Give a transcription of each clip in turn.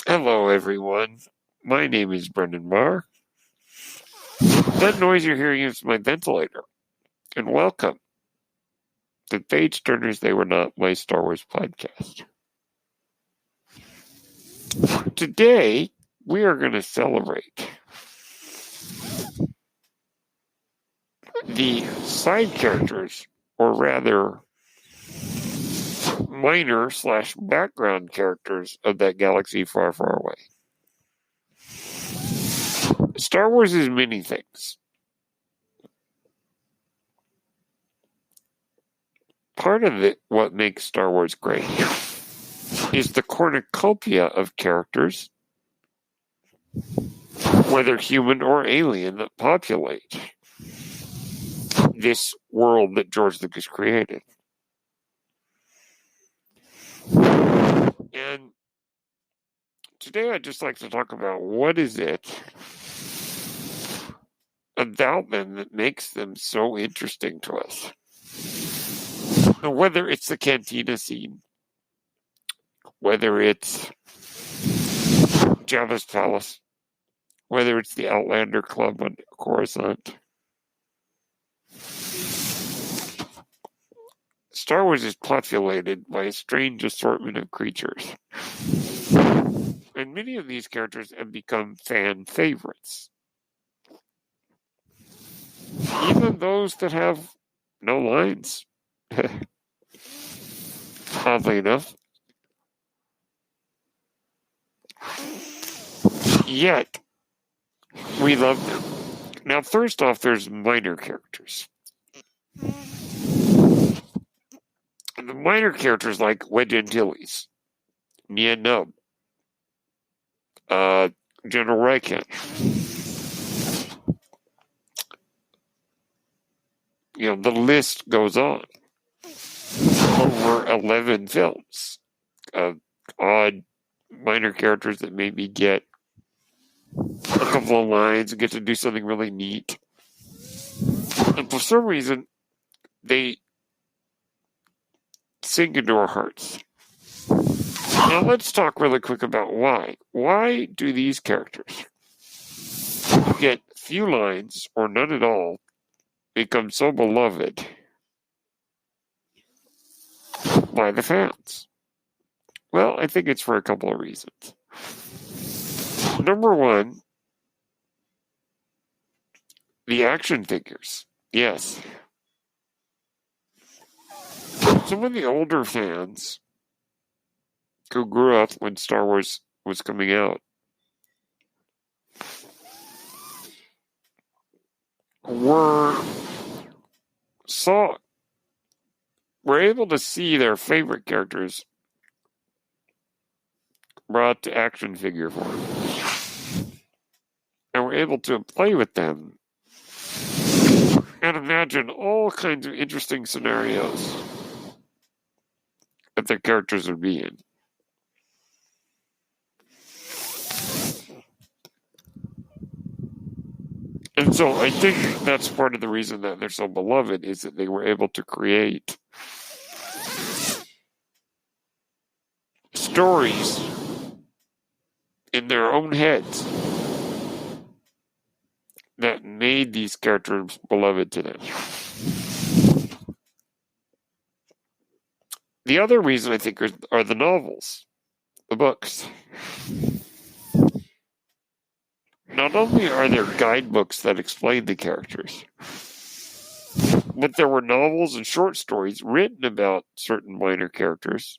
Hello, everyone. My name is Brendan Marr. That noise you're hearing is my ventilator. And welcome to Page Turners They Were Not, my Star Wars podcast. Today, we are going to celebrate the side characters, or rather, minor/background characters of that galaxy far, far away. Star Wars is many things. Part of it, what makes Star Wars great, is the cornucopia of characters, whether human or alien, that populate this world that George Lucas created. And today I'd just like to talk about what is it about them that makes them so interesting to us. And whether it's the cantina scene, whether it's Jabba's palace, whether it's the Outlander Club on Coruscant. Star Wars is populated by a strange assortment of creatures. And many of these characters have become fan favorites. Even those that have no lines. Oddly enough. Yet, we love them. Now, first off, there's minor characters. And the minor characters like Wedge Antilles, Nia Nub, General Raikan. The list goes on. Over 11 films of odd minor characters that maybe get a couple of lines and get to do something really neat. And for some reason, they sink into our hearts. Now let's talk really quick about why. Why do these characters who get few lines or none at all become so beloved by the fans? Well, I think it's for a couple of reasons. Number one, the action figures. Yes. Some of the older fans who grew up when Star Wars was coming out were able to see their favorite characters brought to action figure form. And were able to play with them and imagine all kinds of interesting scenarios that their characters would be in. And so I think that's part of the reason that they're so beloved, is that they were able to create stories in their own heads that made these characters beloved to them. The other reason I think are the novels, the books. Not only are there guidebooks that explain the characters, but there were novels and short stories written about certain minor characters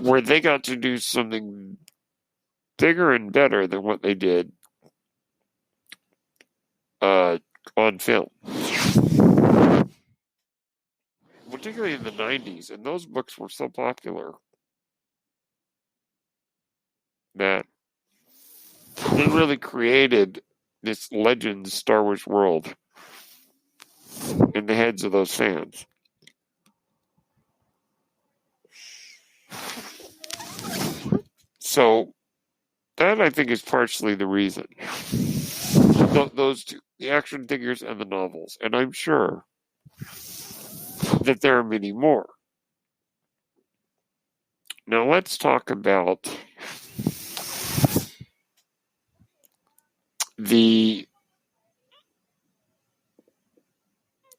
where they got to do something bigger and better than what they did on film. Particularly in the 90s, and those books were so popular that they really created this Legends Star Wars world in the heads of those fans. So that, I think, is partially the reason. Those two, the action figures and the novels. And I'm sure that there are many more. Now let's talk about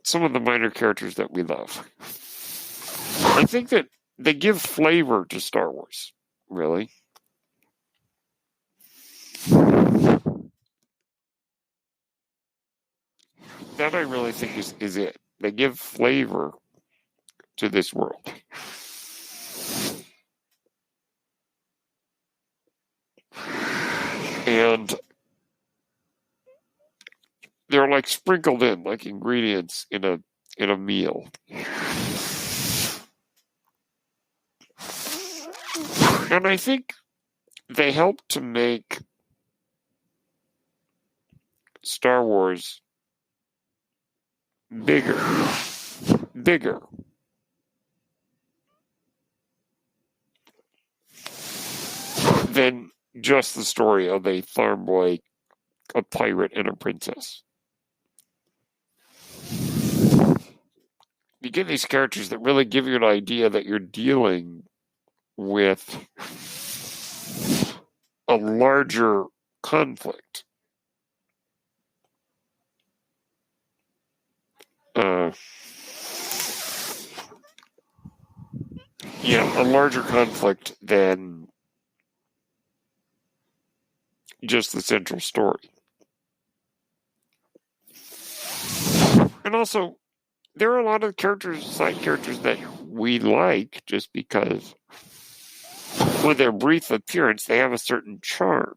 some of the minor characters that we love. I think that they give flavor to Star Wars, really. That I really think is it. They give flavor to this world. And they're like sprinkled in like ingredients in a meal. And I think they help to make Star Wars bigger than just the story of a farm boy, a pirate, and a princess. You get these characters that really give you an idea that you're dealing with a larger conflict. A larger conflict than just the central story. And also, there are a lot of side characters that we like just because with their brief appearance, they have a certain charm.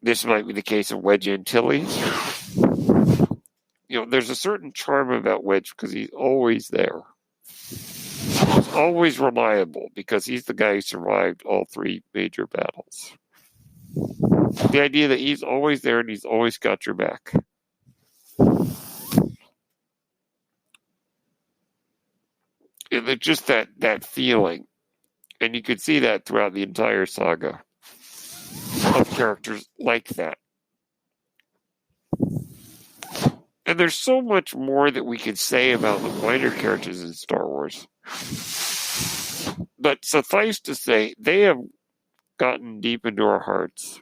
This might be the case of Wedge Antilles. There's a certain charm about Wedge because he's always there. He's always reliable because he's the guy who survived all 3 major battles. The idea that he's always there and he's always got your back. And it's just that feeling. And you could see that throughout the entire saga of characters like that. And there's so much more that we could say about the minor characters in Star Wars. But suffice to say, they have gotten deep into our hearts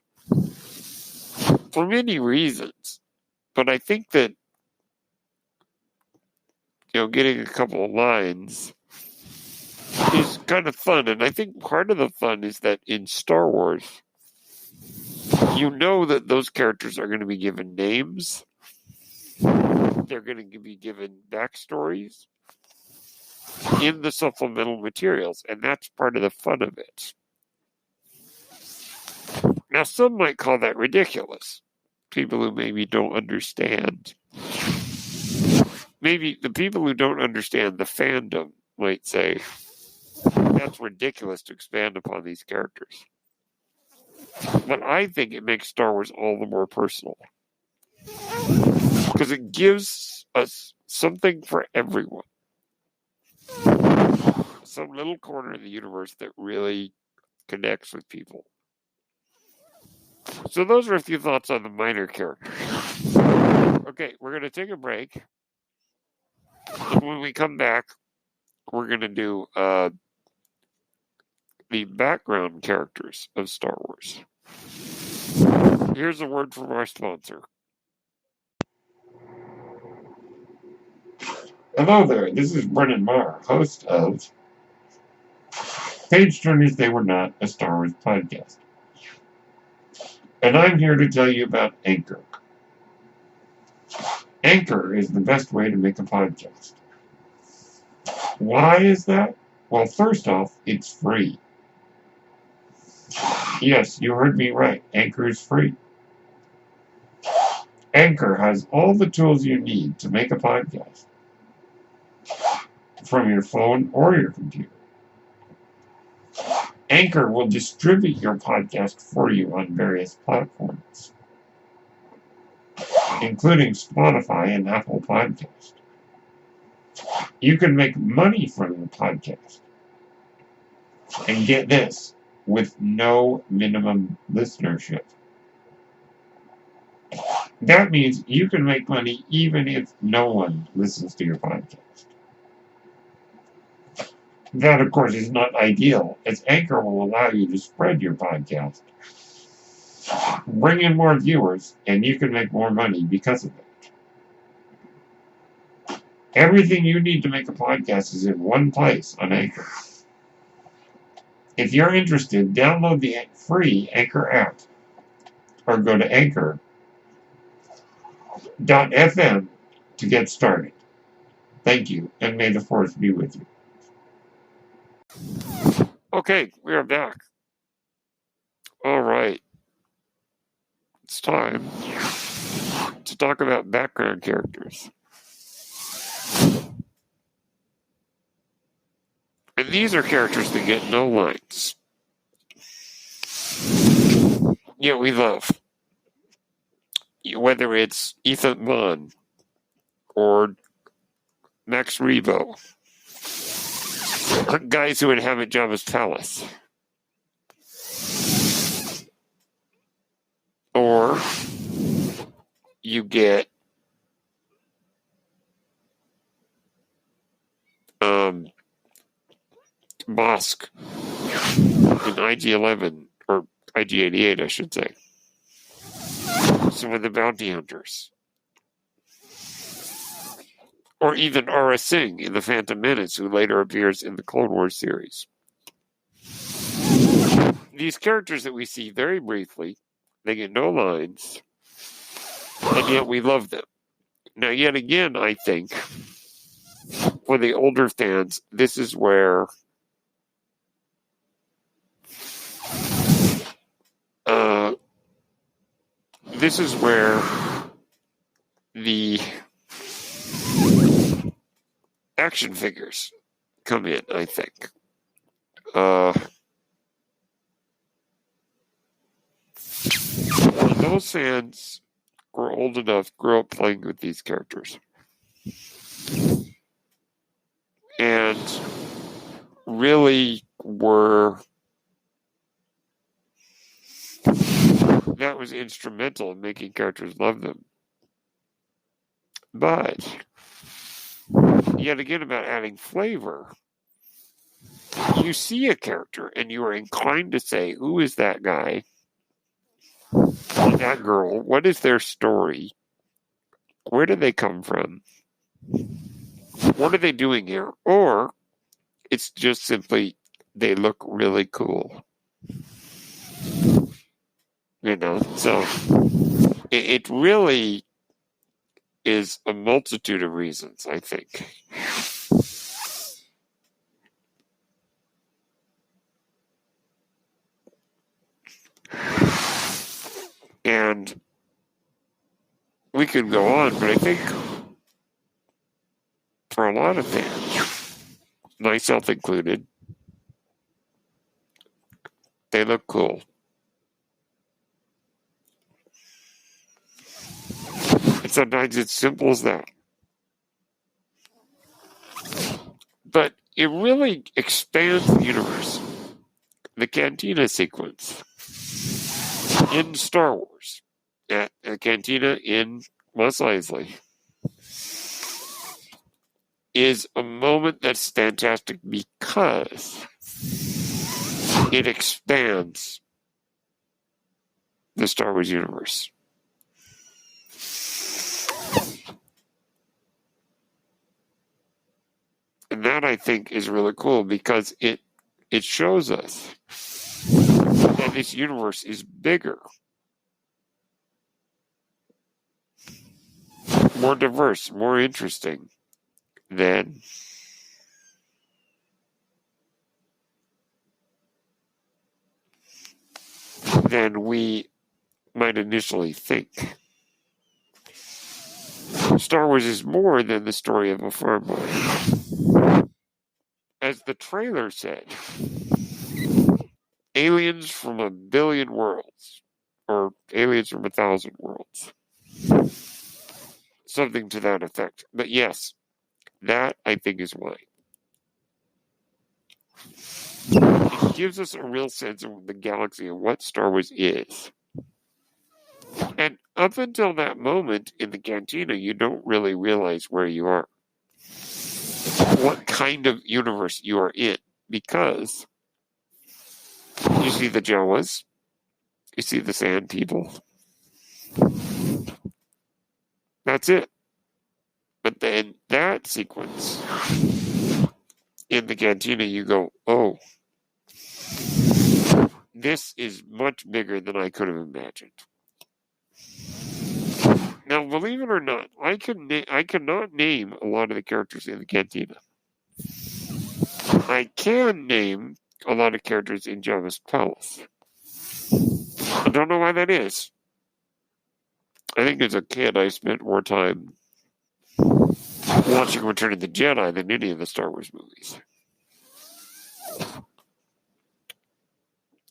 for many reasons. But I think that, getting a couple of lines is kind of fun. And I think part of the fun is that in Star Wars, that those characters are going to be given names. They're going to be given backstories in the supplemental materials, and that's part of the fun of it. Now, some might call that ridiculous. People who maybe don't understand. Maybe the people who don't understand the fandom might say, that's ridiculous to expand upon these characters. But I think it makes Star Wars all the more personal. Because it gives us something for everyone. Some little corner of the universe that really connects with people. So those are a few thoughts on the minor characters. Okay, we're going to take a break. And when we come back, we're going to do the background characters of Star Wars. Here's a word from our sponsor. Hello there, this is Brennan Marr, host of Page Turners They Were Not, a Star Wars podcast. And I'm here to tell you about Anchor. Anchor is the best way to make a podcast. Why is that? Well, first off, it's free. Yes, you heard me right. Anchor is free. Anchor has all the tools you need to make a podcast from your phone or your computer. Anchor will distribute your podcast for you on various platforms, including Spotify and Apple Podcasts. You can make money from your podcast. And get this, with no minimum listenership. That means you can make money even if no one listens to your podcast. That, of course, is not ideal, as Anchor will allow you to spread your podcast, bring in more viewers, and you can make more money because of it. Everything you need to make a podcast is in one place on Anchor. If you're interested, download the free Anchor app or go to anchor.fm to get started. Thank you, and may the force be with you. Okay, we are back. All right. It's time to talk about background characters. And these are characters that get no lines. Yet we love. Whether it's Ethan Munn or Max Rebo, guys who inhabit Jabba's palace. Or you get Bosk in IG-11, or IG-88, I should say. Some of the bounty hunters. Or even Aura Singh in The Phantom Menace, who later appears in the Clone Wars series. These characters that we see very briefly, they get no lines, and yet we love them. Now, yet again, I think, for the older fans, this is where the action figures come in, I think. Those fans were old enough, grew up playing with these characters. And really that was instrumental in making characters love them. But, yet again, about adding flavor, you see a character and you are inclined to say, who is that guy? That girl? What is their story? Where do they come from? What are they doing here? Or it's just simply they look really cool. So it really is a multitude of reasons, I think. And we could go on, but I think for a lot of fans, myself included, they look cool. And sometimes it's simple as that. But it really expands the universe. The Cantina sequence in Star Wars, at a cantina in Mos Eisley, is a moment that's fantastic because it expands the Star Wars universe. And that, I think, is really cool because it shows us that this universe is bigger, more diverse, more interesting than we might initially think. Star Wars is more than the story of a farm boy. As the trailer said, aliens from 1 billion worlds, or aliens from 1,000 worlds. Something to that effect. But yes, that I think is why. It gives us a real sense of the galaxy and what Star Wars is. And up until that moment in the cantina, you don't really realize where you are. what kind of universe you are in, because you see the Jawas, you see the Sand People. That's it. But then that sequence in the cantina, you go, oh, this is much bigger than I could have imagined. Now, believe it or not, I cannot name a lot of the characters in the cantina. I can name a lot of characters in Jabba's palace. I don't know why that is. I think as a kid, I spent more time watching Return of the Jedi than any of the Star Wars movies.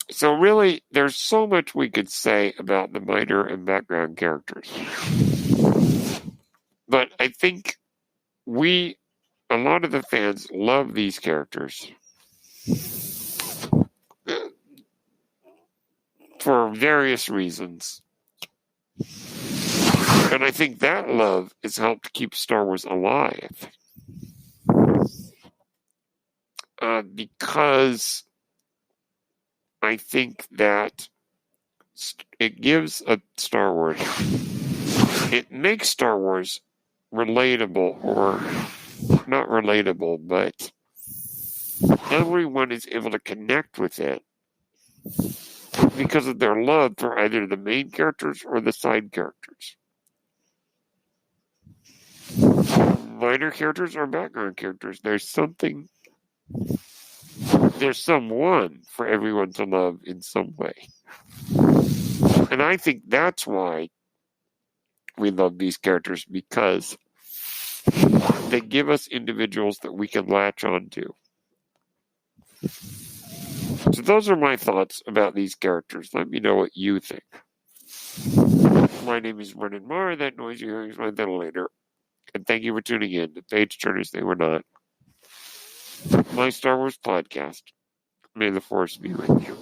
So really, there's so much we could say about the minor and background characters. But I think a lot of the fans love these characters for various reasons. And I think that love has helped keep Star Wars alive. Because I think that it gives a Star Wars, it makes Star Wars relatable, or not relatable, but everyone is able to connect with it because of their love for either the main characters or the side characters. Minor characters or background characters, there's someone for everyone to love in some way. And I think that's why we love these characters, because they give us individuals that we can latch on to. So those are my thoughts about these characters. Let me know what you think. My name is Brendan Marr. That noise you're hearing is my ventilator. And thank you for tuning in to Page Turners They Were Not, my Star Wars podcast. May the Force be with you.